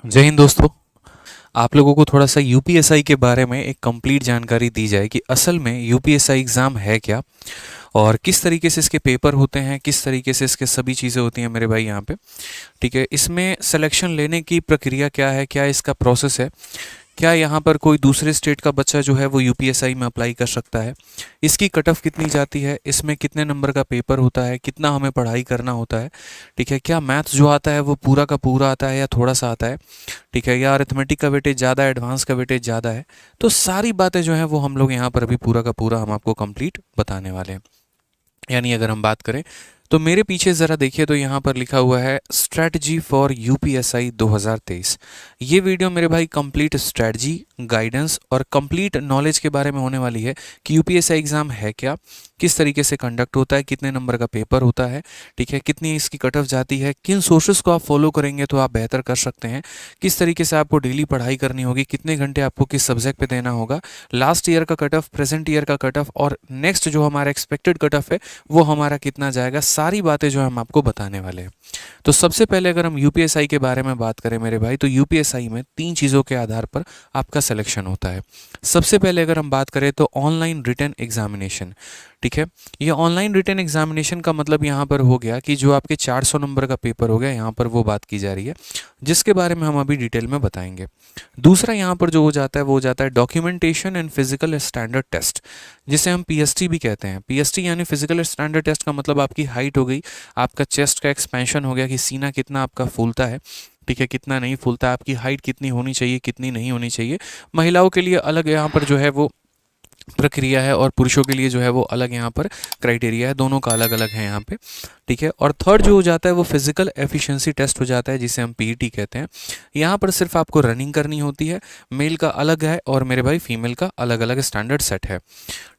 जय हिंद दोस्तों। आप लोगों को थोड़ा सा यूपीएसआई के बारे में एक कंप्लीट जानकारी दी जाए कि असल में यूपीएसआई एग्ज़ाम है क्या और किस तरीके से इसके पेपर होते हैं, किस तरीके से इसके सभी चीज़ें होती हैं मेरे भाई यहाँ पे। ठीक है, इसमें सिलेक्शन लेने की प्रक्रिया क्या है, क्या इसका प्रोसेस है, क्या यहाँ पर कोई दूसरे स्टेट का बच्चा जो है वो यूपीएसआई में अप्लाई कर सकता है, इसकी कट ऑफ कितनी जाती है, इसमें कितने नंबर का पेपर होता है, कितना हमें पढ़ाई करना होता है। ठीक है, क्या मैथ्स जो आता है वो पूरा का पूरा आता है या थोड़ा सा आता है। ठीक है, या अरिथमेटिक का वेटेज ज़्यादा है, एडवांस का वेटेज ज़्यादा है। तो सारी बातें जो हैं वो हम लोग यहाँ पर अभी पूरा का पूरा हम आपको कंप्लीट बताने वाले हैं। यानी अगर हम बात करें तो मेरे पीछे ज़रा देखिए तो यहाँ पर लिखा हुआ है स्ट्रैटेजी फॉर यूपीएसआई 2023। ये वीडियो मेरे भाई कंप्लीट स्ट्रैटेजी, गाइडेंस और कंप्लीट नॉलेज के बारे में होने वाली है कि यूपीएसआई एग्ज़ाम है क्या, किस तरीके से कंडक्ट होता है, कितने नंबर का पेपर होता है। ठीक है, कितनी इसकी कट ऑफ जाती है, किन सोर्सेज को आप फॉलो करेंगे तो आप बेहतर कर सकते हैं, किस तरीके से आपको डेली पढ़ाई करनी होगी, कितने घंटे आपको किस सब्जेक्ट पे देना होगा, लास्ट ईयर का कट ऑफ, प्रेजेंट ईयर का कट ऑफ और नेक्स्ट जो हमारा एक्सपेक्टेड कट ऑफ है वो हमारा कितना जाएगा। सारी बातें जो हम आपको बताने वाले हैं। तो सबसे पहले अगर हम यूपीएसआई के बारे में बात करें मेरे भाई, तो यूपीएसआई में 3 चीज़ों के आधार पर आपका सिलेक्शन होता है। सबसे पहले अगर हम बात करें तो ऑनलाइन रिटन एग्जामिनेशन। ठीक है, ये ऑनलाइन रिटन एग्जामिनेशन का मतलब यहाँ पर हो गया कि जो आपके 400 नंबर का पेपर हो गया, यहाँ पर वो बात की जा रही है जिसके बारे में हम अभी डिटेल में बताएंगे। दूसरा यहाँ पर जो हो जाता है वो हो जाता है documentation and physical standard test, जिसे हम पीएसटी भी कहते हैं। पीएसटी यानी फिजिकल स्टैंडर्ड टेस्ट का मतलब आपकी हाइट हो गई, आपका चेस्ट का एक्सपेंशन हो गया कि सीना कितना आपका फूलता है, ठीक है, कितना नहीं फूलता, आपकी हाइट कितनी होनी चाहिए, कितनी नहीं होनी चाहिए। महिलाओं के लिए अलग यहाँ पर जो है वो प्रक्रिया है और पुरुषों के लिए जो है वो अलग यहाँ पर क्राइटेरिया है, दोनों का अलग अलग है यहाँ पे। ठीक है, और थर्ड जो हो जाता है वो फिजिकल एफिशिएंसी टेस्ट हो जाता है जिसे हम पीईटी कहते हैं। यहाँ पर सिर्फ आपको रनिंग करनी होती है, मेल का अलग है और मेरे भाई फीमेल का अलग अलग स्टैंडर्ड सेट है।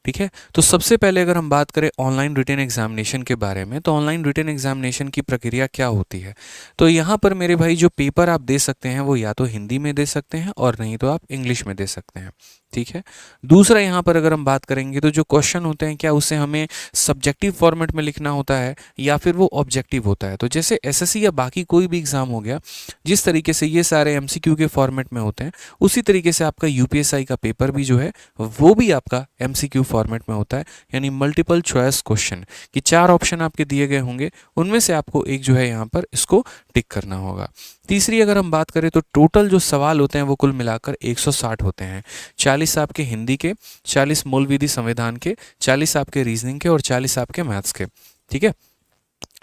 ठीक है, तो सबसे पहले अगर हम बात करें ऑनलाइन रिटन एग्जामिनेशन के बारे में, तो ऑनलाइन रिटन एग्जामिनेशन की प्रक्रिया क्या होती है। तो यहाँ पर मेरे भाई जो पेपर आप दे सकते हैं वो या तो हिंदी में दे सकते हैं और नहीं तो आप इंग्लिश में दे सकते हैं। ठीक है, दूसरा यहाँ पर अगर हम बात करेंगे तो जो क्वेश्चन होते हैं क्या उसे हमें सब्जेक्टिव फॉर्मेट में लिखना होता है या फिर वो ऑब्जेक्टिव होता है। तो जैसे एसएससी या बाकी कोई भी एग्जाम हो गया, जिस तरीके से ये सारे एमसीक्यू के फॉर्मेट में होते हैं, उसी तरीके से आपका यूपीएसआई का पेपर भी जो है वो भी आपका एमसीक्यू फॉर्मेट में होता है। यानी मल्टीपल चॉइस क्वेश्चन कि 4 ऑप्शन आपके दिए गए होंगे, उनमें से आपको एक जो है यहाँ पर इसको टिक करना होगा। तीसरी अगर हम बात करें तो टोटल जो सवाल होते हैं वो कुल मिलाकर 160 होते हैं। 40 आपके हिंदी के, 40 मूल विधि संविधान के, 40 आपके रीजनिंग के और 40 आपके मैथ्स के। ठीक है,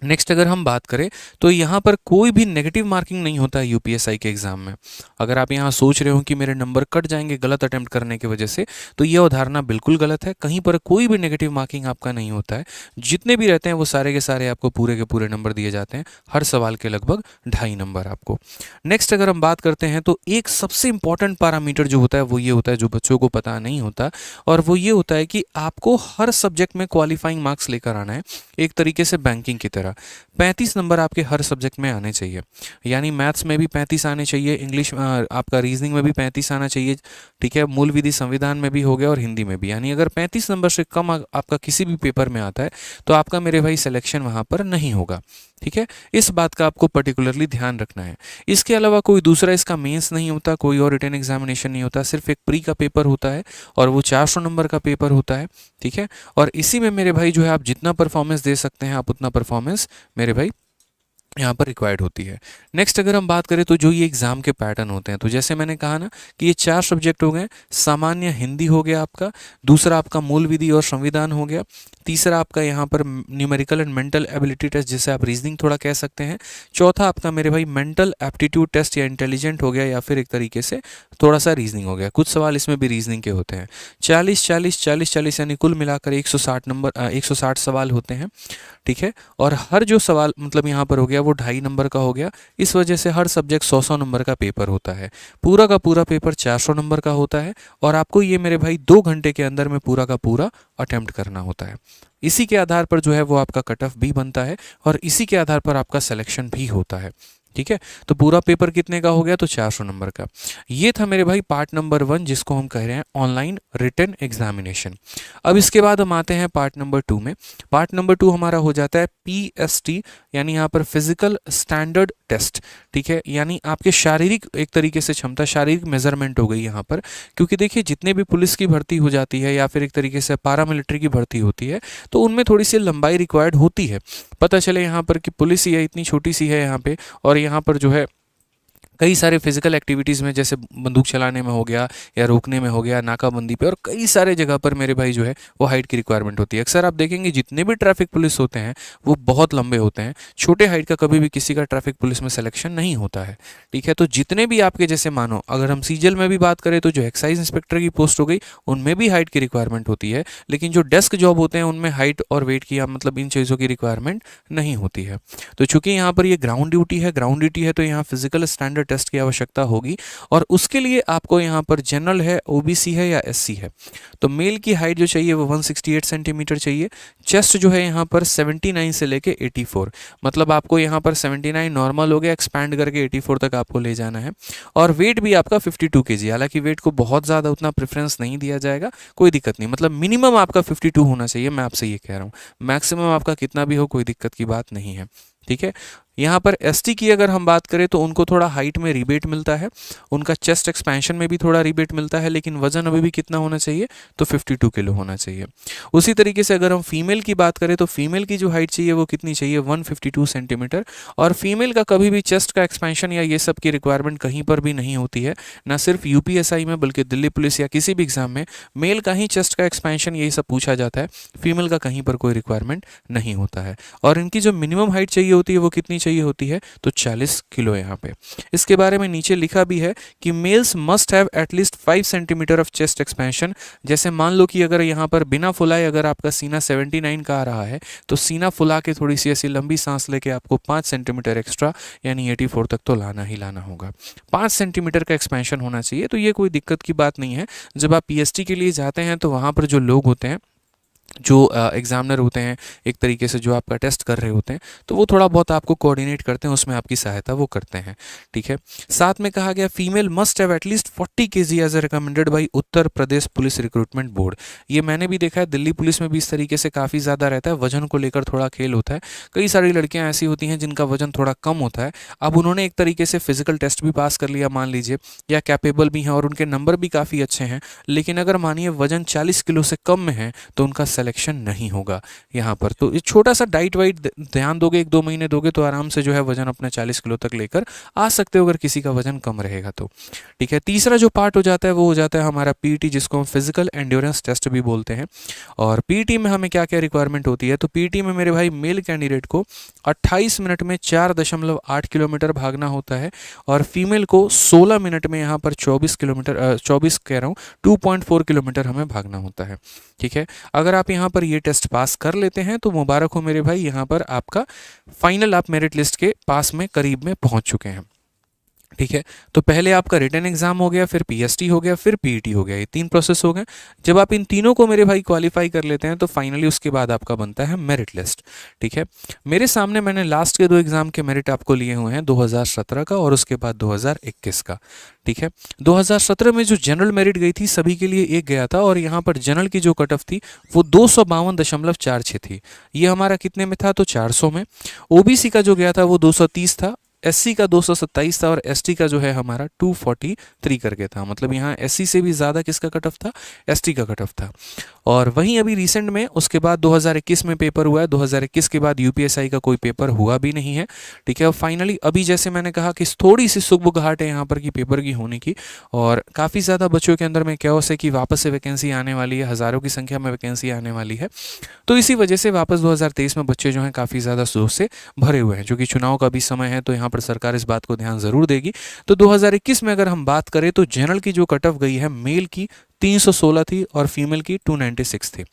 नेक्स्ट अगर हम बात करें तो यहाँ पर कोई भी नेगेटिव मार्किंग नहीं होता है यूपीएसआई के एग्जाम में। अगर आप यहाँ सोच रहे हो कि मेरे नंबर कट जाएंगे गलत अटेम्प्ट करने की वजह से, तो यह अवधारणा बिल्कुल गलत है। कहीं पर कोई भी नेगेटिव मार्किंग आपका नहीं होता है। जितने भी रहते हैं वो सारे के सारे आपको पूरे के पूरे नंबर दिए जाते हैं, हर सवाल के लगभग 2.5 नंबर आपको। नेक्स्ट अगर हम बात करते हैं तो एक सबसे इंपॉर्टेंट पैरामीटर जो होता है वो ये होता है, जो बच्चों को पता नहीं होता, और वो ये होता है कि आपको हर सब्जेक्ट में क्वालिफाइंग मार्क्स लेकर आना है, एक तरीके से बैंकिंग की तरह। 35 नंबर आपके हर सब्जेक्ट में आने चाहिए। यानी मैथ्स में भी 35 आने चाहिए, इंग्लिश आपका रीजनिंग में भी 35 आना चाहिए। ठीक है, मूल विधि संविधान में भी हो गया और हिंदी में भी। यानी अगर 35 नंबर से कम आपका किसी भी पेपर में आता है तो आपका मेरे भाई सिलेक्शन वहाँ पर नहीं होगा। ठीक है, इस बात का आपको पर्टिकुलरली ध्यान रखना है। इसके अलावा कोई दूसरा इसका मेंस नहीं होता, कोई और रिटन एग्जामिनेशन नहीं होता, सिर्फ एक प्री का पेपर होता है और वो 400 नंबर का पेपर होता है। ठीक है, और इसी में मेरे भाई जो है आप जितना परफॉर्मेंस दे सकते हैं आप उतना परफॉर्मेंस मेरे भाई यहाँ पर रिक्वायर्ड होती है। नेक्स्ट अगर हम बात करें तो जो ये एग्ज़ाम के पैटर्न होते हैं, तो जैसे मैंने कहा ना कि ये 4 सब्जेक्ट हो गए। सामान्य हिंदी हो गया आपका, दूसरा आपका मूल विधि और संविधान हो गया, तीसरा आपका यहाँ पर numerical and mental ability test जिसे आप रीजनिंग थोड़ा कह सकते हैं, चौथा आपका मेरे भाई मेंटल एप्टीट्यूड टेस्ट या इंटेलिजेंट हो गया या फिर एक तरीके से थोड़ा सा रीजनिंग हो गया, कुछ सवाल इसमें भी रीजनिंग के होते हैं। 40-40-40-40 यानी कुल मिलाकर 160 नंबर 160 सवाल होते हैं। ठीक है, और हर जो सवाल मतलब यहाँ पर हो गया वो 2.5 नंबर का हो गया। इस वजह से हर सब्जेक्ट 100-100 नंबर का पेपर होता है। पूरा का पूरा पेपर 400 नंबर का होता है और आपको ये मेरे भाई 2 घंटे के अंदर में पूरा का पूरा अटेम्प्ट करना होता है। इसी के आधार पर जो है वो आपका कट ऑफ भी बनता है और इसी के आधार पर आपका सिलेक्शन भी होता है। ठीक है, तो पूरा पेपर कितने का हो गया, तो 400 नंबर का। ये था मेरे भाई पार्ट नंबर 1, जिसको हम कह रहे हैं ऑनलाइन रिटन एग्जामिनेशन। अब इसके बाद हम आते हैं पार्ट नंबर 2 में। पार्ट नंबर 2 हमारा हो जाता है पीएसटी, यानी यहाँ पर फिजिकल स्टैंडर्ड टेस्ट। ठीक है, यानी आपके शारीरिक एक तरीके से क्षमता, शारीरिक मेजरमेंट हो गई यहाँ पर। क्योंकि देखिए जितने भी पुलिस की भर्ती हो जाती है या फिर एक तरीके से पारामिलिट्री की भर्ती होती है, तो उनमें थोड़ी सी लंबाई रिक्वायर्ड होती है। पता चले यहाँ पर कि पुलिस ये इतनी छोटी सी है यहाँ पे, और यहाँ पर जो है कई सारे फिजिकल एक्टिविटीज़ में, जैसे बंदूक चलाने में हो गया या रोकने में हो गया, नाकाबंदी पे, और कई सारे जगह पर मेरे भाई जो है वो हाइट की रिक्वायरमेंट होती है। अक्सर आप देखेंगे जितने भी ट्रैफिक पुलिस होते हैं वो बहुत लंबे होते हैं, छोटे हाइट का कभी भी किसी का ट्रैफिक पुलिस में सिलेक्शन नहीं होता है। ठीक है, तो जितने भी आपके जैसे मानो अगर हम सीजल में भी बात करें तो जो एक्साइज इंस्पेक्टर की पोस्ट हो गई उनमें भी हाइट की रिक्वायरमेंट होती है, लेकिन जो डेस्क जॉब होते हैं उनमें हाइट और वेट की मतलब इन चीज़ों की रिक्वायरमेंट नहीं होती है। तो चूंकि यहाँ पर ये ग्राउंड ड्यूटी है तो यहाँ फिजिकल स्टैंडर्ड टेस्ट की आवश्यकता होगी, और उसके लिए आपको यहाँ पर जनरल है, ओबीसी है या एससी है। तो मेल की हाइट जो चाहिए वो 168 सेंटीमीटर चाहिए। चेस्ट जो है यहाँ पर 79 से लेके 84, मतलब आपको यहाँ पर 79 नॉर्मल हो गया, एक्सपैंड करके 84 तक आपको ले जाना है। और वेट भी आपका 52 केजी, हालांकि वेट को बहुत ज़्यादा उतना प्रेफरेंस नहीं दिया जाएगा, कोई दिक्कत नहीं, मतलब मिनिमम आपका 52 होना चाहिए, मैं आपसे ये कह रहा हूँ। मैक्सिमम आपका कितना भी हो कोई दिक्कत की बात नहीं है। ठीक है, यहाँ पर एसटी की अगर हम बात करें तो उनको थोड़ा हाइट में रिबेट मिलता है, उनका चेस्ट एक्सपेंशन में भी थोड़ा रिबेट मिलता है, लेकिन वजन अभी भी कितना होना चाहिए, तो 52 किलो होना चाहिए। उसी तरीके से अगर हम फीमेल की बात करें तो फीमेल की जो हाइट चाहिए वो कितनी चाहिए, 152 सेंटीमीटर। और फीमेल का कभी भी चेस्ट का एक्सपेंशन या ये सब की रिक्वायरमेंट कहीं पर भी नहीं होती है, ना सिर्फ यूपीएसआई में बल्कि दिल्ली पुलिस या किसी भी एग्जाम में मेल का ही चेस्ट का एक्सपेंशन यही सब पूछा जाता है, फीमेल का कहीं पर कोई रिक्वायरमेंट नहीं होता है। और इनकी जो मिनिमम हाइट चाहिए होती है वो कितनी चाहिए होती है, तो 40 किलो यहाँ पे। इसके बारे में नीचे लिखा भी है कि males must have at least 5 centimetre of chest expansion. जैसे मान लो कि अगर यहाँ पर बिना फुलाए अगर आपका सीना 79 का आ रहा है, तो सीना फुला के थोड़ी सी ऐसी लंबी सांस लेके आपको 5 सेंटीमीटर एक्स्ट्रा यानी 84 तक तो लाना ही लाना होगा। 5 सेंटीमीटर का एक्सपेंशन होना चाहिए, तो ये कोई दिक्कत की बात नहीं है। जब आप पीएसटी के लिए जाते हैं तो वहाँ पर जो लोग होते हैं, जो एग्जामिनर होते हैं, एक तरीके से जो आपका टेस्ट कर रहे होते हैं, तो वो थोड़ा बहुत आपको कोऑर्डिनेट करते हैं, उसमें आपकी सहायता वो करते हैं। ठीक है, साथ में कहा गया female must have at least 40 KG as a recommended by Uttar Pradesh police recruitment board. ये मैंने भी देखा है, दिल्ली पुलिस में भी इस तरीके से काफ़ी ज़्यादा रहता है, वजन को लेकर थोड़ा खेल होता है। कई सारी लड़कियाँ ऐसी होती हैं जिनका वजन थोड़ा कम होता है, अब उन्होंने एक तरीके से फिजिकल टेस्ट भी पास कर लिया मान लीजिए, या कैपेबल भी हैं और उनके नंबर भी काफ़ी अच्छे हैं, लेकिन अगर मानिए वजन 40 किलो से कम में है तो उनका सिलेक्शन नहीं होगा यहाँ पर। तो ये छोटा सा डाइट वाइट ध्यान दोगे, 1-2 महीने दोगे तो आराम से जो है वजन अपना 40 किलो तक लेकर आ सकते हो, अगर किसी का वजन कम रहेगा तो। ठीक है, तीसरा जो पार्ट हो जाता है वो हो जाता है हमारा पीटी, जिसको हम फिजिकल एंड्योरेंस टेस्ट भी बोलते हैं। और पीटी में हमें क्या क्या रिक्वायरमेंट होती है, तो पीटी में मेरे भाई मेल कैंडिडेट को 28 मिनट में 4.8 किलोमीटर भागना होता है, और फीमेल को 16 मिनट में यहाँ पर 24 किलोमीटर 24 कह रहा हूँ 2.4 किलोमीटर हमें भागना होता है। ठीक है, अगर आप यहाँ पर ये टेस्ट पास कर लेते हैं तो मुबारक हो मेरे भाई, यहाँ पर आपका फाइनल आप मेरिट लिस्ट के पास में करीब में पहुंच चुके हैं। ठीक है, तो पहले आपका रिटन एग्जाम हो गया, फिर पीएसटी हो गया, फिर पीईटी हो गया, ये 3 प्रोसेस हो गए। जब आप इन तीनों को मेरे भाई क्वालिफाई कर लेते हैं तो फाइनली उसके बाद आपका बनता है मेरिट लिस्ट। ठीक है, मेरे सामने मैंने लास्ट के 2 एग्जाम के मेरिट आपको लिए हुए हैं, 2017 का और उसके बाद 2021 का। ठीक है, 2017 में जो जनरल मेरिट गई थी सभी के लिए एक गया था, और यहाँ पर जनरल की जो कट ऑफ थी वो 252.46 थी। ये हमारा कितने में था, तो 400 में। ओबीसी का जो गया था वो 230 था, एससी का 227 था, और एसटी का जो है हमारा 243 करके था। मतलब यहाँ एससी से भी ज़्यादा किसका कट ऑफ था, एसटी का कट ऑफ था। और वहीं अभी रिसेंट में उसके बाद 2021 में पेपर हुआ है, 2021 के बाद यूपीएसआई का कोई पेपर हुआ भी नहीं है। ठीक है, और फाइनली अभी जैसे मैंने कहा कि थोड़ी सी सुगबुगाहट है यहाँ पर की पेपर की होने की, और काफ़ी ज़्यादा बच्चों के अंदर में कैओस है कि वापस से वैकेंसी आने वाली है, हज़ारों की संख्या में वैकेंसी आने वाली है। तो इसी वजह से वापस 2023 में बच्चे जो हैं काफ़ी ज़्यादा जोश से भरे हुए हैं, जो कि चुनाव का भी समय है तो यहाँ पर सरकार इस बात को ध्यान ज़रूर देगी। तो 2021 में अगर हम बात करें तो जनरल की जो कट ऑफ गई है मेल की 316 थी और फीमेल की 296 थी।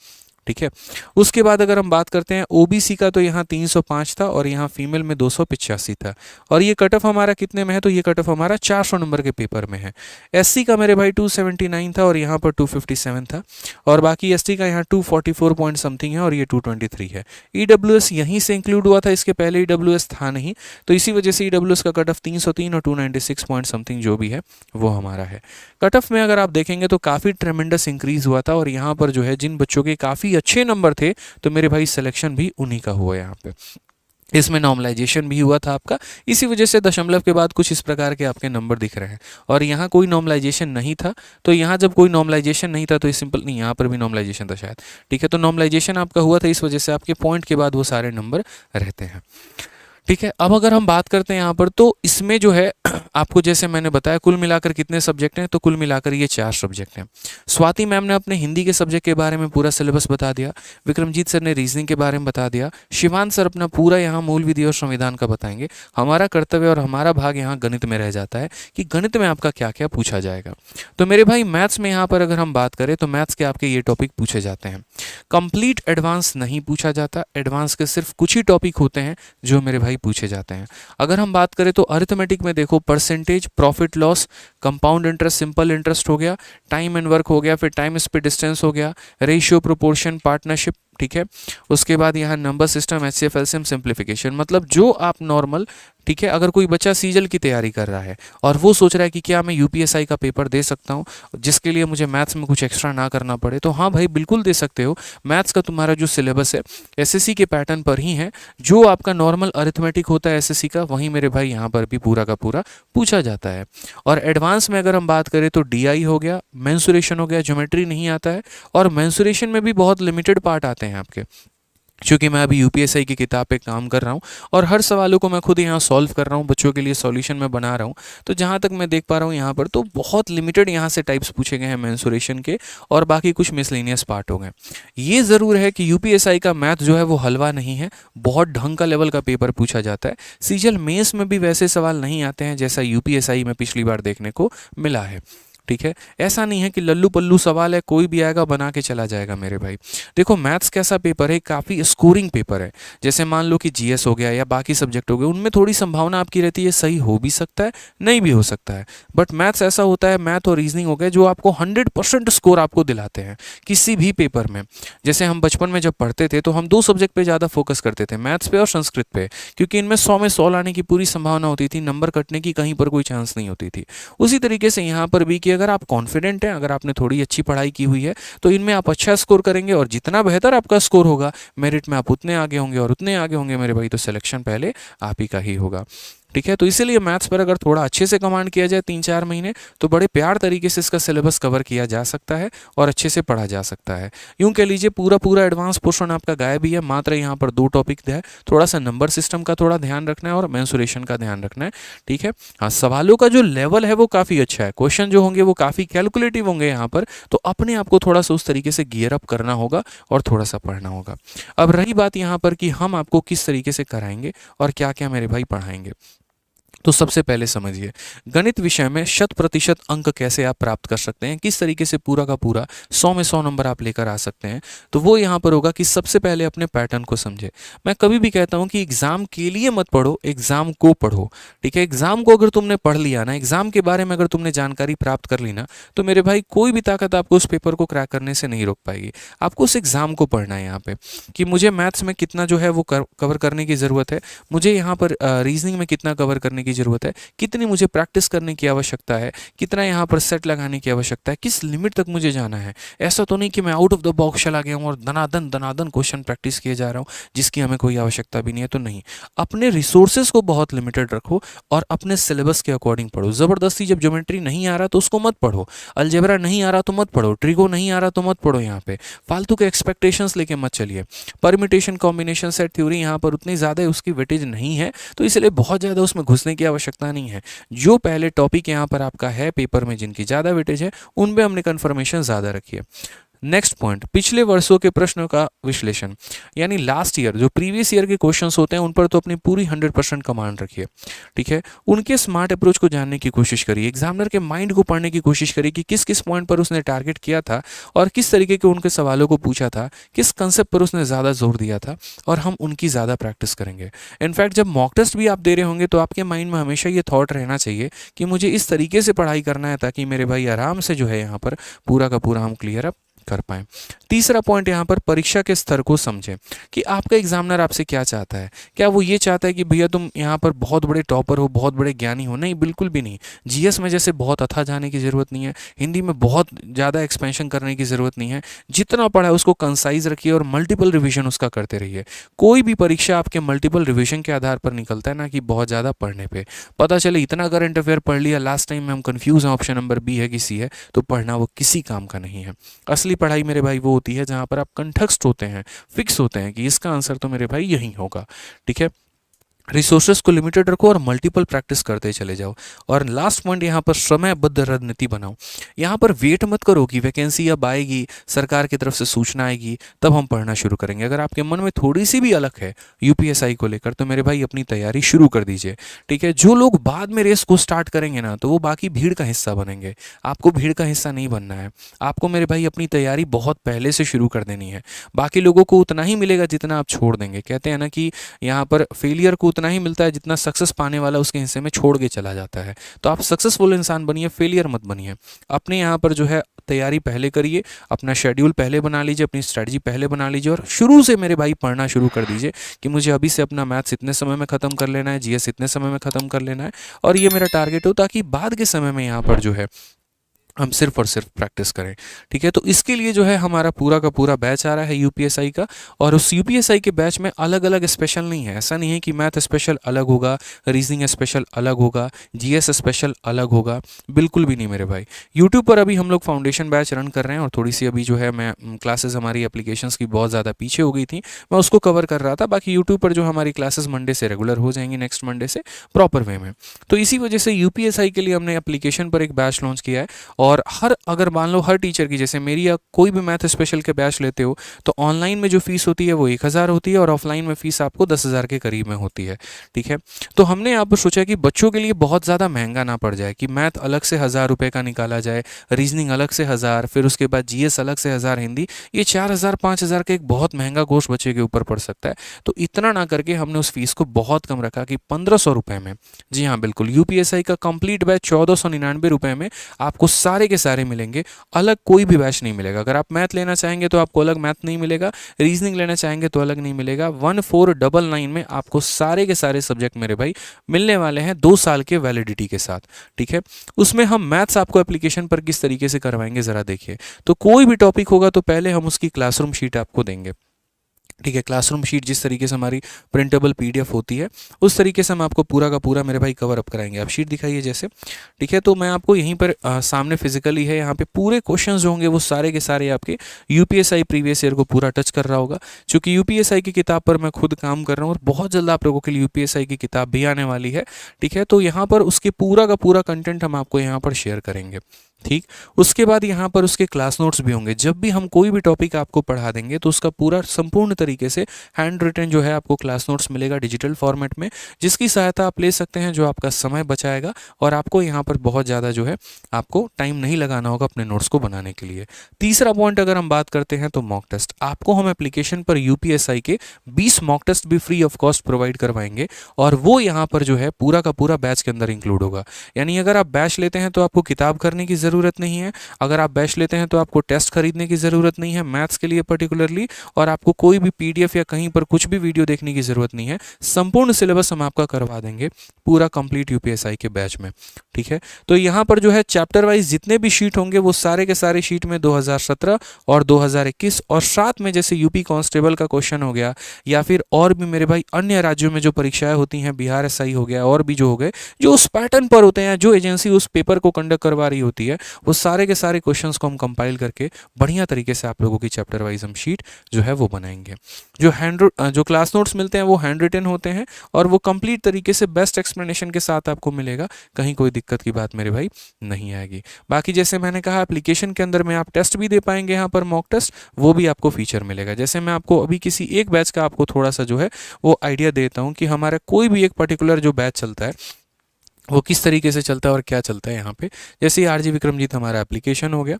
ठीक है। उसके बाद अगर हम बात करते हैं ओबीसी का, तो यहाँ 305 था और यहाँ फीमेल में 285 था। और ये कट ऑफ हमारा कितने में है, तो ये कट ऑफ हमारा 400 नंबर के पेपर में है। एससी का मेरे भाई 279 था और यहाँ पर 257 था। और बाकी एसटी का यहाँ 244 पॉइंट समथिंग है और ये 223 है। ईडब्ल्यूएस यहीं से इंक्लूड हुआ था, इसके पहले ईडब्ल्यूएस था नहीं, तो इसी वजह से ईडब्ल्यूएस का कट ऑफ 303 और 296 पॉइंट समथिंग जो भी है वो हमारा है। कट ऑफ में अगर आप देखेंगे तो काफ़ी ट्रेमेंडस इंक्रीज हुआ था और यहाँ पर जो है जिन बच्चों के काफ़ी अच्छे नंबर थे, तो मेरे भाई सिलेक्शन भी उन्हीं का हुआ यहाँ पे। इसमें नॉर्मलाइजेशन भी हुआ था आपका, इसी वजह से दशमलव के बाद कुछ इस प्रकार के आपके नंबर दिख रहे हैं। और यहाँ कोई नॉर्मलाइजेशन नहीं था, तो यहाँ जब कोई नॉर्मलाइजेशन नहीं था तो ये सिंपल नहीं, यहाँ पर भी नॉर्मलाइजेशन था शायद, ठीक है। तो नॉर्मलाइजेशन आपका हुआ था, इस वजह से आपके पॉइंट के बाद वो सारे नंबर रहते हैं, ठीक है। अब अगर हम बात करते हैं यहाँ पर, तो इसमें जो है आपको जैसे मैंने बताया कुल मिलाकर कितने सब्जेक्ट हैं, तो कुल मिलाकर ये 4 सब्जेक्ट हैं। स्वाति मैम ने अपने हिंदी के सब्जेक्ट के बारे में पूरा सिलेबस बता दिया, विक्रमजीत सर ने रीजनिंग के बारे में बता दिया, शिवान सर अपना पूरा यहाँ मूल विधि और संविधान का बताएंगे। हमारा कर्तव्य और हमारा भाग यहाँ गणित में रह जाता है कि गणित में आपका क्या क्या पूछा जाएगा। तो मेरे भाई मैथ्स में यहाँ पर अगर हम बात करें तो मैथ्स के आपके ये टॉपिक पूछे जाते हैं। कंप्लीट एडवांस नहीं पूछा जाता, एडवांस के सिर्फ कुछ ही टॉपिक होते हैं जो मेरे भाई पूछे जाते हैं। अगर हम बात करें तो अरिथमेटिक में देखो percentage, profit loss, compound interest, simple interest हो गया, टाइम एंड वर्क हो गया, फिर टाइम स्पीड डिस्टेंस हो गया, रेशियो, प्रोपोर्शन, पार्टनरशिप, ठीक है। उसके बाद यहाँ number system, HCF, LCM, simplification, मतलब जो आप नॉर्मल, ठीक है। अगर कोई बच्चा सीजल की तैयारी कर रहा है और वो सोच रहा है कि क्या मैं यूपीएसआई का पेपर दे सकता हूँ जिसके लिए मुझे मैथ्स में कुछ एक्स्ट्रा ना करना पड़े, तो हाँ भाई बिल्कुल दे सकते हो। मैथ्स का तुम्हारा जो सिलेबस है एसएससी के पैटर्न पर ही है, जो आपका नॉर्मल अरिथमेटिक होता है एसएससी का, वहीं मेरे भाई यहाँ पर भी पूरा का पूरा पूछा जाता है। और एडवांस में अगर हम बात करें तो डीआई हो गया, मेंसुरेशन हो गया, ज्योमेट्री नहीं आता है, और मेंसुरेशन में भी बहुत लिमिटेड पार्ट आते हैं आपके, क्योंकि मैं अभी यूपीएसआई की किताब पे काम कर रहा हूँ और हर सवालों को मैं खुद यहाँ सॉल्व कर रहा हूँ, बच्चों के लिए सॉल्यूशन मैं बना रहा हूँ। तो जहाँ तक मैं देख पा रहा हूँ यहाँ पर तो बहुत लिमिटेड यहाँ से टाइप्स पूछे गए हैं मेंसुरेशन के, और बाकी कुछ मिसलेनियस पार्ट हो गए। ये ज़रूर है कि यूपीएसआई का मैथ जो है वो हलवा नहीं है, बहुत ढंग का लेवल का पेपर पूछा जाता है। सीजल मेंस में भी वैसे सवाल नहीं आते हैं जैसा यूपीएसआई में पिछली बार देखने को मिला है, ठीक है। ऐसा नहीं है कि लल्लू पल्लू सवाल है कोई भी आएगा बना के चला जाएगा मेरे भाई। देखो मैथ्स कैसा पेपर है, काफ़ी स्कोरिंग पेपर है। जैसे मान लो कि जीएस हो गया या बाकी सब्जेक्ट हो गए, उनमें थोड़ी संभावना आपकी रहती है सही हो भी सकता है, नहीं भी हो सकता है। बट मैथ्स ऐसा होता है, मैथ और रीजनिंग हो गए, जो आपको 100% स्कोर आपको दिलाते हैं किसी भी पेपर में। जैसे हम बचपन में जब पढ़ते थे तो हम 2 सब्जेक्ट पे ज़्यादा फोकस करते थे, मैथ्स पे और संस्कृत पे, क्योंकि इनमें 100 में 100 लाने की पूरी संभावना होती थी, नंबर कटने की कहीं पर कोई चांस नहीं होती थी। उसी तरीके से यहाँ पर भी कि अगर आप कॉन्फिडेंट हैं, अगर आपने थोड़ी अच्छी पढ़ाई की हुई है तो इनमें आप अच्छा स्कोर करेंगे, और जितना बेहतर आपका स्कोर होगा मेरिट में आप उतने आगे होंगे, और उतने आगे होंगे मेरे भाई तो सिलेक्शन पहले आप ही का ही होगा, ठीक है। तो इसीलिए मैथ्स पर अगर थोड़ा अच्छे से कमांड किया जाए 3-4 महीने, तो बड़े प्यार तरीके से इसका सिलेबस कवर किया जा सकता है और अच्छे से पढ़ा जा सकता है। यूं कह लीजिए पूरा पूरा एडवांस पोर्शन आपका गायब ही है, मात्र यहाँ पर 2 टॉपिक है, थोड़ा सा नंबर सिस्टम का थोड़ा ध्यान रखना है और मेंसुरेशन का ध्यान रखना है, ठीक है। हाँ, सवालों का जो लेवल है वो काफ़ी अच्छा है, क्वेश्चन जो होंगे वो काफ़ी कैलकुलेटिव होंगे यहाँ पर, तो अपने आप को थोड़ा सा उस तरीके से गियर अप करना होगा और थोड़ा सा पढ़ना होगा। अब रही बात यहाँ पर कि हम आपको किस तरीके से कराएंगे और क्या क्या मेरे भाई पढ़ाएंगे, तो सबसे पहले समझिए गणित विषय में 100% अंक कैसे आप प्राप्त कर सकते हैं, किस तरीके से पूरा का पूरा 100 में 100 नंबर आप लेकर आ सकते हैं। तो वो यहाँ पर होगा कि सबसे पहले अपने पैटर्न को समझे। मैं कभी भी कहता हूँ कि एग्जाम के लिए मत पढ़ो, एग्जाम को पढ़ो, ठीक है। एग्जाम को अगर तुमने पढ़ लिया ना, एग्जाम के बारे में अगर तुमने जानकारी प्राप्त कर ली ना, तो मेरे भाई कोई भी ताकत आपको उस पेपर को क्रैक करने से नहीं रोक पाएगी। आपको उस एग्जाम को पढ़ना है यहाँ पे कि मुझे मैथ्स में कितना जो है वो कवर करने की ज़रूरत है, मुझे यहाँ पर रीजनिंग में कितना कवर करने की ज़रूरत है, कितनी मुझे प्रैक्टिस करने की आवश्यकता है, कितना यहाँ पर सेट लगाने की आवश्यकता है, किस लिमिट तक मुझे जाना है। ऐसा तो नहीं कि मैं आउट ऑफ द बॉक्स चला गया हूँ और दनादन दनादन क्वेश्चन प्रैक्टिस किए जा रहा हूँ जिसकी हमें कोई आवश्यकता भी नहीं है, तो नहीं। अपने रिसोर्सेज को बहुत लिमिटेड रखो और अपने सिलेबस के अकॉर्डिंग पढ़ो। ज़बरदस्ती जब ज्योमेट्री नहीं आ रहा तो उसको मत पढ़ो, अलजेब्रा नहीं आ रहा तो मत पढ़ो, ट्रिगो नहीं आ रहा तो मत पढ़ो। यहाँ पे फालतू के एक्सपेक्टेशंस लेके मत चलिए। परमिटेशन, कॉम्बिनेशन, सेट थ्योरी यहाँ पर उतनी ज़्यादा उसकी वेटेज नहीं है, तो इसलिए बहुत ज़्यादा उसमें घुसने की आवश्यकता नहीं है। जो पहले टॉपिक यहाँ पर आपका है पेपर में जिनकी ज़्यादा वेटेज है, उनमें हमने कन्फर्मेशन ज़्यादा रखी है। नेक्स्ट पॉइंट, पिछले वर्षों के प्रश्नों का विश्लेषण, यानी लास्ट ईयर जो प्रीवियस ईयर के क्वेश्चंस होते हैं उन पर तो अपनी पूरी 100% कमांड रखिए, ठीक है। उनके स्मार्ट अप्रोच को जानने की कोशिश करिए, एग्जामिनर के माइंड को पढ़ने की कोशिश करिए कि किस किस पॉइंट पर उसने टारगेट किया था और किस तरीके के उनके सवालों को पूछा था, किस कंसेप्ट पर उसने ज़्यादा जोर दिया था, और हम उनकी ज़्यादा प्रैक्टिस करेंगे। इनफैक्ट जब मॉक टेस्ट भी आप दे रहे होंगे तो आपके माइंड में हमेशा ये थॉट रहना चाहिए कि मुझे इस तरीके से पढ़ाई करना है ताकि मेरे भाई आराम से जो है यहाँ पर पूरा का पूरा हम क्लियर अप कर पाएं। तीसरा पॉइंट यहाँ पर परीक्षा के स्तर को समझें कि आपका एग्जामिनर आपसे क्या चाहता है। क्या वो ये चाहता है कि भैया तुम यहाँ पर बहुत बड़े टॉपर हो, बहुत बड़े ज्ञानी हो? नहीं, बिल्कुल भी नहीं। जीएस में जैसे बहुत अथाह जाने की ज़रूरत नहीं है, हिंदी में बहुत ज़्यादा एक्सपेंशन करने की ज़रूरत नहीं है। जितना पढ़ा है उसको कंसाइज रखिए और मल्टीपल रिविजन उसका करते रहिए। कोई भी परीक्षा आपके मल्टीपल रिविजन के आधार पर निकलता है ना कि बहुत ज़्यादा पढ़ने पर। पता चले इतना करंट अफेयर पढ़ लिया, लास्ट टाइम में हम कन्फ्यूज़ हैं ऑप्शन नंबर बी है कि सी है, तो पढ़ना वो किसी काम का नहीं है। असली पढ़ाई मेरे भाई वो होती है जहां पर आप कंठस्थ होते हैं, फिक्स होते हैं कि इसका आंसर तो मेरे भाई यही होगा, ठीक है। रिसोर्सेज को लिमिटेड रखो और मल्टीपल प्रैक्टिस करते चले जाओ। और लास्ट पॉइंट यहाँ पर समयबद्ध रणनीति बनाओ। यहाँ पर वेट मत करो कि वैकेंसी अब आएगी, सरकार की तरफ से सूचना आएगी तब हम पढ़ना शुरू करेंगे। अगर आपके मन में थोड़ी सी भी अलग है यूपीएसआई को लेकर तो मेरे भाई अपनी तैयारी शुरू कर दीजिए, ठीक है। जो लोग बाद में रेस को स्टार्ट करेंगे ना तो वो बाकी भीड़ का हिस्सा बनेंगे, आपको भीड़ का हिस्सा नहीं बनना है। आपको मेरे भाई अपनी तैयारी बहुत पहले से शुरू कर देनी है। बाकी लोगों को उतना ही मिलेगा जितना आप छोड़ देंगे। कहते हैं ना कि यहाँ पर फेलियर को उतना ही मिलता है जितना सक्सेस पाने वाला उसके हिस्से में छोड़ के चला जाता है। तो आप सक्सेसफुल इंसान बनिए, फेलियर मत बनिए। अपने यहाँ पर जो है तैयारी पहले करिए, अपना शेड्यूल पहले बना लीजिए, अपनी स्ट्रेटजी पहले बना लीजिए और शुरू से मेरे भाई पढ़ना शुरू कर दीजिए कि मुझे अभी से अपना मैथ्स इतने समय में ख़त्म कर लेना है, जीएस इतने समय में ख़त्म कर लेना है और ये मेरा टारगेट हो, ताकि बाद के समय में यहाँ पर जो है हम सिर्फ और सिर्फ प्रैक्टिस करें, ठीक है। तो इसके लिए जो है हमारा पूरा का पूरा बैच आ रहा है यूपीएसआई का, और उस यूपीएसआई के बैच में अलग अलग स्पेशल नहीं है। ऐसा नहीं है कि मैथ स्पेशल अलग होगा, रीजनिंग स्पेशल अलग होगा, जीएस स्पेशल अलग होगा, बिल्कुल भी नहीं मेरे भाई। यूट्यूब पर अभी हम लोग फाउंडेशन बैच रन कर रहे हैं और थोड़ी सी अभी जो है मैं क्लासेस हमारी एप्लीकेशंस की बहुत ज़्यादा पीछे हो गई थी, मैं उसको कवर कर रहा था। बाकी यूट्यूब पर जो हमारी क्लासेस मंडे से रेगुलर हो जाएंगी, नेक्स्ट मंडे से प्रॉपर वे में। तो इसी वजह से यूपीएसआई के लिए हमने एप्लीकेशन पर एक बैच लॉन्च किया है। और अगर मान लो हर टीचर की, जैसे मेरी या कोई भी मैथ स्पेशल के बैच लेते हो तो ऑनलाइन में जो फीस होती है वो 1000 होती है और ऑफलाइन में फीस आपको 10,000 के करीब में होती है, ठीक है। तो हमने यहाँ पर सोचा कि बच्चों के लिए बहुत ज़्यादा महंगा ना पड़ जाए कि मैथ अलग से 1000 रुपये का निकाला जाए, रीजनिंग अलग से 1000, फिर उसके बाद जीएस अलग से 1000, हिंदी, ये 4000 5000 का एक बहुत महंगा कोर्स बच्चे के ऊपर पड़ सकता है। तो इतना ना करके हमने उस फीस को बहुत कम रखा कि 1500 रुपये में, जी हाँ बिल्कुल, यूपीएसआई का कंप्लीट बैच 1499 रुपये में आपको सारे के सारे मिलेंगे। अलग कोई भी बैच नहीं मिलेगा। अगर आप मैथ लेना चाहेंगे तो आपको अलग मैथ नहीं मिलेगा, रीजनिंग लेना चाहेंगे तो अलग नहीं मिलेगा। 1499 में आपको सारे के सारे सब्जेक्ट मेरे भाई मिलने वाले हैं 2 साल के वैलिडिटी के साथ, ठीक है। उसमें हम मैथ्स आपको एप्लीकेशन पर किस तरीके से करवाएंगे ज़रा देखिए। तो कोई भी टॉपिक होगा तो पहले हम उसकी क्लासरूम शीट आपको देंगे, ठीक है। क्लासरूम शीट जिस तरीके से हमारी प्रिंटेबल पीडीएफ होती है उस तरीके से हम आपको पूरा का पूरा मेरे भाई कवर अप कराएंगे। आप शीट दिखाइए जैसे, ठीक है। तो मैं आपको यहीं पर सामने फिजिकली है, यहाँ पे पूरे क्वेश्चंस जो होंगे वो सारे के सारे आपके यूपीएसआई प्रीवियस ईयर को पूरा टच कर रहा होगा। चूंकि यूपीएसआई की किताब पर मैं खुद काम कर रहा हूँ और बहुत जल्द आप लोगों के लिए यूपीएसआई की किताब भी आने वाली है, ठीक है। तो यहाँ पर उसके पूरा का पूरा कंटेंट हम आपको यहाँ पर शेयर करेंगे, ठीक। उसके बाद यहाँ पर उसके क्लास नोट्स भी होंगे। जब भी हम कोई भी टॉपिक आपको पढ़ा देंगे तो उसका पूरा संपूर्ण तरीके से हैंड रिटन जो है आपको क्लास नोट्स मिलेगा डिजिटल फॉर्मेट में, जिसकी सहायता आप ले सकते हैं, जो आपका समय बचाएगा और आपको यहाँ पर बहुत ज़्यादा जो है आपको टाइम नहीं लगाना होगा अपने नोट्स को बनाने के लिए। तीसरा पॉइंट अगर हम बात करते हैं तो मॉक टेस्ट। आपको हम एप्लीकेशन पर यूपीएसआई के 20 मॉक टेस्ट भी फ्री ऑफ कॉस्ट प्रोवाइड करवाएंगे और वो यहाँ पर जो है पूरा का पूरा बैच के अंदर इंक्लूड होगा। यानी अगर आप बैच लेते हैं तो आपको किताब करने की ज़रूरत नहीं है, अगर आप बैच लेते हैं तो आपको टेस्ट खरीदने की ज़रूरत नहीं है मैथ्स के लिए पर्टिकुलरली, और आपको कोई भी पीडीएफ या कहीं पर कुछ भी वीडियो देखने की ज़रूरत नहीं है। संपूर्ण सिलेबस हम आपका करवा देंगे पूरा कंप्लीट यूपीएसआई के बैच में, ठीक है। तो यहाँ पर जो है चैप्टर वाइज जितने भी शीट होंगे वो सारे के सारे शीट में 2017 और 2021 और साथ में जैसे यूपी कांस्टेबल का क्वेश्चन हो गया या फिर और भी मेरे भाई अन्य राज्यों में जो परीक्षाएं होती हैं, बिहार एसआई हो गया और भी जो हो गए, जो उस पैटर्न पर होते हैं, जो एजेंसी उस पेपर को कंडक्ट करवा रही होती है है, वो सारे के सारे क्वेश्चंस को हम कंपाइल करके बढ़िया तरीके से आप लोगों की चैप्टर वाइज हम शीट जो है वो बनाएंगे। जो क्लास नोट्स मिलते हैं वो हैंड रिटन होते हैं और वो कंप्लीट तरीके से बेस्ट एक्सप्लेनेशन के साथ आपको मिलेगा, कहीं कोई दिक्कत की बात मेरे भाई नहीं आएगी। बाकी जैसे मैंने कहा एप्लीकेशन के अंदर में आप टेस्ट भी दे पाएंगे, यहाँ पर मॉक टेस्ट वो भी आपको फीचर मिलेगा। जैसे मैं आपको अभी किसी एक बैच का आपको थोड़ा सा जो है वो आइडिया देता हूँ कि हमारा कोई भी एक पर्टिकुलर जो बैच चलता है वो किस तरीके से चलता है और क्या चलता है यहाँ पे। जैसे आरजी विक्रमजीत हमारा एप्लीकेशन हो गया,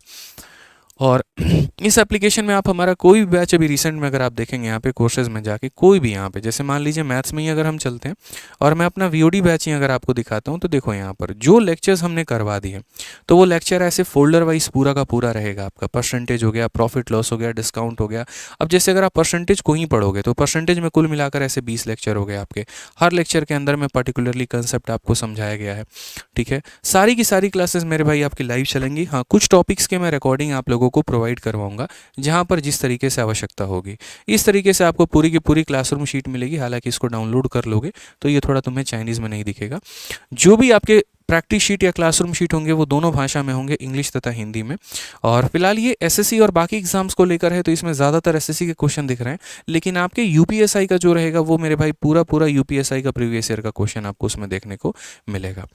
और इस एप्लीकेशन में आप हमारा कोई भी बैच अभी रिसेंट में अगर आप देखेंगे यहाँ पे कोर्सेज में जाके कोई भी यहाँ पे, जैसे मान लीजिए मैथ्स में ही अगर हम चलते हैं और मैं अपना वीओडी बैच ही अगर आपको दिखाता हूँ, तो देखो यहाँ पर जो लेक्चर्स हमने करवा दिए तो वो लेक्चर ऐसे फोल्डर वाइज पूरा का पूरा रहेगा। आपका परसेंटेज हो गया, प्रॉफिट लॉस हो गया, डिस्काउंट हो गया। अब जैसे अगर आप परसेंटेज को ही पढ़ोगे तो परसेंटेज में कुल मिलाकर ऐसे 20 लेक्चर हो गए आपके। हर लेक्चर के अंदर में पर्टिकुलरली कंसेप्ट आपको समझाया गया है, ठीक है। सारी की सारी क्लासेस मेरे भाई आपकी लाइव चलेंगी। हाँ, कुछ टॉपिक्स के मैं रिकॉर्डिंग आप लोगों को प्रोवाइड करवाऊंगा जहां पर जिस तरीके से आवश्यकता होगी। इस तरीके से आपको पूरी की पूरी क्लासरूम शीट मिलेगी। हालांकि इसको डाउनलोड कर लोगे तो ये थोड़ा तुम्हें चाइनीज़ में नहीं दिखेगा। जो भी आपके प्रैक्टिस शीट या क्लासरूम शीट होंगे वो दोनों भाषा में होंगे, इंग्लिश तथा हिंदी में। और फिलहाल ये एसएससी और बाकी एग्जाम्स को लेकर है, तो इसमें ज़्यादातर एसएससी के क्वेश्चन दिख रहे हैं, लेकिन आपके यूपीएसआई का जो रहेगा वो मेरे भाई पूरा पूरा यूपीएसआई का प्रीवियस ईयर का क्वेश्चन आपको उसमें देखने को मिलेगा,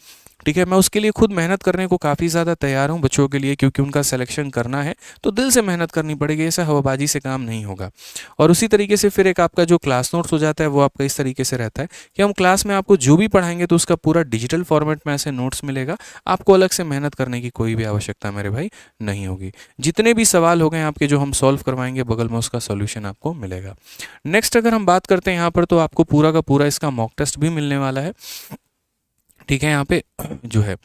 ठीक है। मैं उसके लिए खुद मेहनत करने को काफ़ी ज़्यादा तैयार हूँ बच्चों के लिए, क्योंकि उनका सिलेक्शन करना है तो दिल से मेहनत करनी पड़ेगी, ऐसा हवाबाजी से काम नहीं होगा। और उसी तरीके से फिर एक आपका जो क्लास नोट्स हो जाता है वो आपका इस तरीके से रहता है कि हम क्लास में आपको जो भी पढ़ाएंगे तो उसका पूरा डिजिटल फॉर्मेट में ऐसे नोट्स मिलेगा। आपको अलग से मेहनत करने की कोई भी आवश्यकता मेरे भाई नहीं होगी। जितने भी सवाल हो गए आपके जो हम सॉल्व करवाएंगे बगल में उसका सॉल्यूशन आपको मिलेगा। नेक्स्ट अगर हम बात करते हैं यहाँ पर, तो आपको पूरा का पूरा इसका मॉक टेस्ट भी मिलने वाला है, ठीक है। यहाँ पे जो है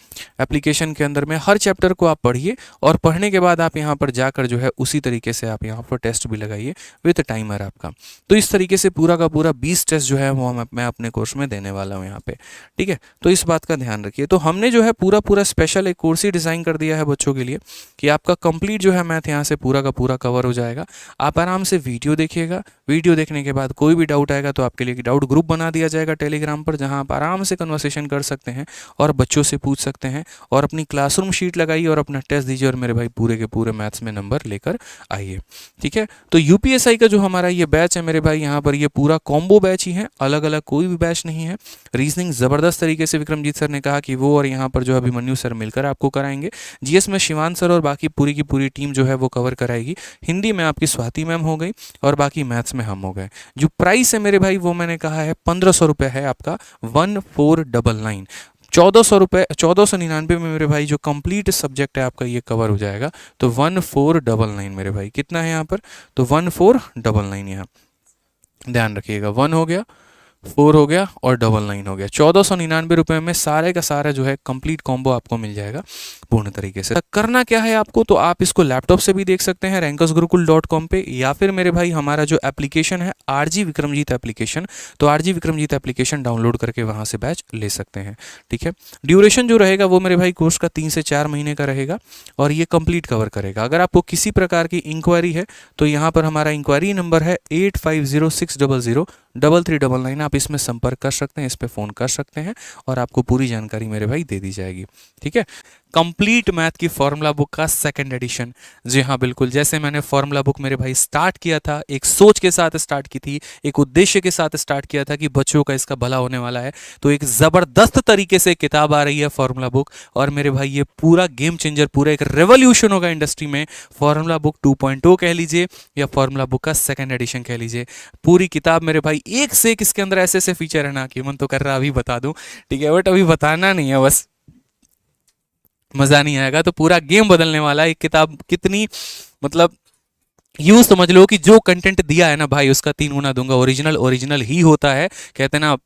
एप्लीकेशन के अंदर में हर चैप्टर को आप पढ़िए और पढ़ने के बाद आप यहाँ पर जाकर जो है उसी तरीके से आप यहाँ पर टेस्ट भी लगाइए विद टाइमर आपका। तो इस तरीके से पूरा का पूरा 20 टेस्ट जो है वो मैं अपने कोर्स में देने वाला हूँ यहाँ पे, ठीक है। तो इस बात का ध्यान रखिए। तो हमने जो है पूरा पूरा स्पेशल एक कोर्स ही डिज़ाइन कर दिया है बच्चों के लिए कि आपका कंप्लीट जो है मैथ यहाँ से पूरा का पूरा कवर हो जाएगा। आप आराम से वीडियो देखिएगा, वीडियो देखने के बाद कोई भी डाउट आएगा तो आपके लिए एक डाउट ग्रुप बना दिया जाएगा टेलीग्राम पर, जहाँ आप आराम से कन्वर्सेशन कर सकते हैं और बच्चों से पूछ सकते हैं और अपनी क्लासरूम शीट लगाइए और अपना टेस्ट दीजिए और मेरे भाई पूरे के पूरे मैथ्स में नंबर लेकर आइए, ठीक है। तो यूपीएसआई का जो हमारा ये बैच है मेरे भाई, यहाँ पर ये पूरा कॉम्बो बैच ही है, अलग अलग कोई भी बैच नहीं है। रीजनिंग ज़बरदस्त तरीके से विक्रमजीत सर ने कहा कि वो और यहाँ पर जो अभिमन्यु सर मिलकर आपको कराएंगे। जीएस में शिवान सर और बाकी पूरी की पूरी टीम जो है वो कवर कराएगी। हिंदी में आपकी स्वाति मैम हो गई और बाकी मैथ्स में हम हो गए। जो प्राइस है मेरे भाई वो मैंने कहा है 1500 रुपये है आपका, 1499, 1400 रुपये, 1499 में मेरे भाई जो कंप्लीट सब्जेक्ट है आपका ये कवर हो जाएगा। तो 1499 मेरे भाई कितना है यहाँ पर, तो 1499 यहाँ ध्यान रखिएगा। 1 हो गया, 4 हो गया और 99 हो गया। 1499 रुपये में सारे का सारा जो है कंप्लीट कॉम्बो आपको मिल जाएगा पूर्ण तरीके से। करना क्या है आपको, तो आप इसको लैपटॉप से भी देख सकते हैं rankersgurukul.com पे, या फिर मेरे भाई हमारा जो एप्लीकेशन है आरजी विक्रमजीत एप्लीकेशन, तो आरजी विक्रमजीत एप्लीकेशन डाउनलोड करके वहाँ से बैच ले सकते हैं, ठीक है। ड्यूरेशन जो रहेगा वो मेरे भाई कोर्स का 3 से 4 महीने का रहेगा और ये कंप्लीट कवर करेगा। अगर आपको किसी प्रकार की इंक्वायरी है तो यहाँ पर हमारा इंक्वायरी नंबर है 8506003399। आप इसमें संपर्क कर सकते हैं, इस पर फ़ोन कर सकते हैं और आपको पूरी जानकारी मेरे भाई दे दी जाएगी, ठीक है। कंप्लीट मैथ की फॉर्मूला बुक का सेकंड एडिशन, जी हाँ बिल्कुल, जैसे मैंने फॉर्मूला बुक मेरे भाई स्टार्ट किया था, एक सोच के साथ स्टार्ट की थी, एक उद्देश्य के साथ स्टार्ट किया था कि बच्चों का इसका भला होने वाला है, तो एक ज़बरदस्त तरीके से किताब आ रही है फॉर्मूला बुक। और मेरे भाई ये पूरा गेम चेंजर, पूरा एक रेवोल्यूशन होगा इंडस्ट्री में। फॉर्मूला बुक 2.0 कह लीजिए या फॉर्मूला बुक का सेकंड एडिशन कह लीजिए। पूरी किताब मेरे भाई एक से एक इसके अंदर ऐसे ऐसे फीचर है ना कि मन तो कर रहा अभी बता दूं, ठीक है, बट अभी बताना नहीं है, बस मज़ा नहीं आएगा। तो पूरा गेम बदलने वाला है। एक किताब कितनी, मतलब यूं समझ लो कि जो कंटेंट दिया है ना भाई उसका 3 गुना दूंगा। ओरिजिनल ओरिजिनल ही होता है, कहते ना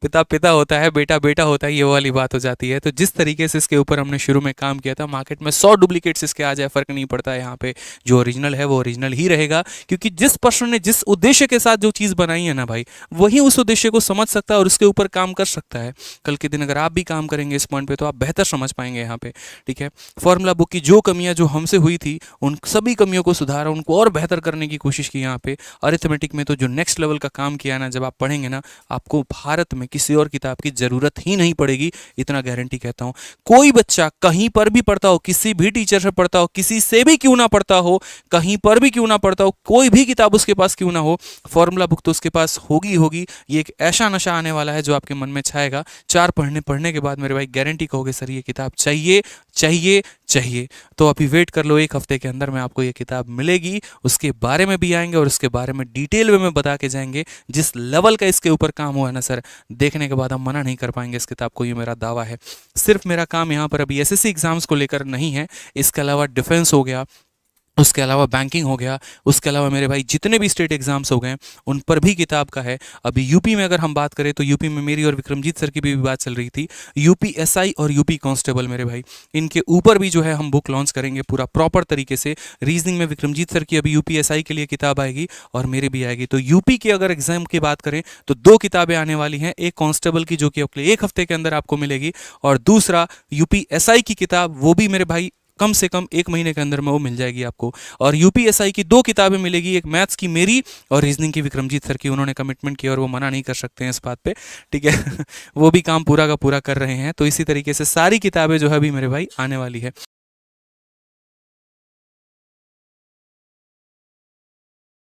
पिता पिता होता है, बेटा बेटा होता है, ये वाली बात हो जाती है। तो जिस तरीके से इसके ऊपर हमने शुरू में काम किया था, मार्केट में 100 डुप्लीकेट्स इसके आ जाए फर्क नहीं पड़ता है। यहाँ पे जो ओरिजिनल है वो ओरिजिनल ही रहेगा, क्योंकि जिस पर्सन ने जिस उद्देश्य के साथ जो चीज़ बनाई है ना भाई, वही उस उद्देश्य को समझ सकता है और उसके ऊपर काम कर सकता है। कल के दिन अगर आप भी काम करेंगे इस पॉइंट पर तो आप बेहतर समझ पाएंगे यहाँ पे, ठीक है। फॉर्मूला बुक की जो कमियाँ जो हमसे हुई थी उन सभी कमियों को सुधारा, उनको और बेहतर करने की कोशिश की यहाँ पे। अरिथमेटिक में तो जो नेक्स्ट लेवल का काम किया ना, जब आप पढ़ेंगे ना, आपको भारत में किसी और किताब की ज़रूरत ही नहीं पड़ेगी, इतना गारंटी कहता हूँ। कोई बच्चा कहीं पर भी पढ़ता हो, किसी भी टीचर से पढ़ता हो, किसी से भी क्यों ना पढ़ता हो, कहीं पर भी क्यों ना पढ़ता हो, कोई भी किताब उसके पास क्यों ना हो, फॉर्मूला बुक तो उसके पास होगी होगी। ये एक ऐसा नशा आने वाला है जो आपके मन में छाएगा। 4 पढ़ने के बाद मेरे भाई गारंटी कहोगे सर ये किताब चाहिए चाहिए चाहिए। तो अभी वेट कर लो, 1 हफ्ते के अंदर में आपको ये किताब मिलेगी, उसके बारे में भी आएंगे और उसके बारे में डिटेल में बता के जाएंगे। जिस लेवल का इसके ऊपर काम हुआ है ना सर, देखने के बाद हम मना नहीं कर पाएंगे इस किताब को, ये मेरा दावा है। सिर्फ मेरा काम यहाँ पर अभी एसएससी एग्जाम्स को लेकर नहीं है, इसके अलावा डिफेंस हो गया, उसके अलावा बैंकिंग हो गया, उसके अलावा मेरे भाई जितने भी स्टेट एग्जाम्स हो गए उन पर भी किताब का है। अभी यूपी में अगर हम बात करें तो यूपी में मेरी और विक्रमजीत सर की भी बात चल रही थी। यूपी एसआई और यूपी कांस्टेबल मेरे भाई, इनके ऊपर भी जो है हम बुक लॉन्च करेंगे पूरा प्रॉपर तरीके से। रीजनिंग में विक्रमजीत सर की अभी यूपी एसआई के लिए किताब आएगी और मेरी भी आएगी। तो यूपी के अगर एग्जाम की बात करें तो 2 किताबें आने वाली हैं, एक कांस्टेबल की जो कि अगले 1 हफ्ते के अंदर आपको मिलेगी, और दूसरा यूपी एसआई की किताब, वो भी मेरे भाई कम से कम 1 महीने के अंदर में वो मिल जाएगी आपको। और यूपीएसआई की 2 किताबें मिलेगी, एक मैथ्स की मेरी और रीजनिंग की विक्रमजीत सर की। उन्होंने कमिटमेंट किया और वो मना नहीं कर सकते हैं इस बात पे, ठीक है। वो भी काम पूरा का पूरा कर रहे हैं। तो इसी तरीके से सारी किताबें जो है अभी मेरे भाई आने वाली है।